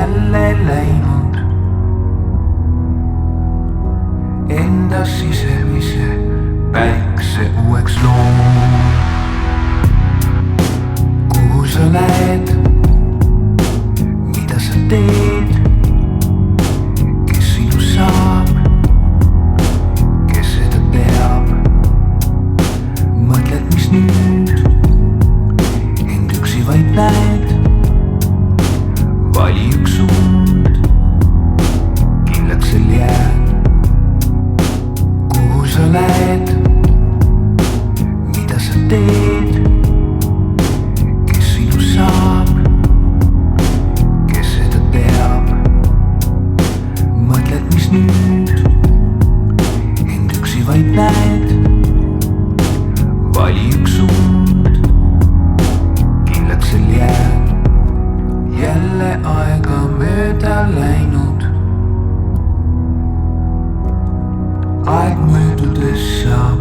jälle läinud enda sisemise päikse uueks loom. Kuhu sa lähed, mida sa teed, kes sinu saab, kes seda teab. Mõtled, mis nüüd, end üksi vaid näed. Vali üks suund, kindlaks sel jääd. Kuhu sa lähed, mida sa teed, kes sinu saab, kes seda teab. Mõtled, mis nüüd, end üksi vaid näed. Vali üks suund, kindlaks sel jääd. Jälle aega mööda läinud, aeg möödudes saab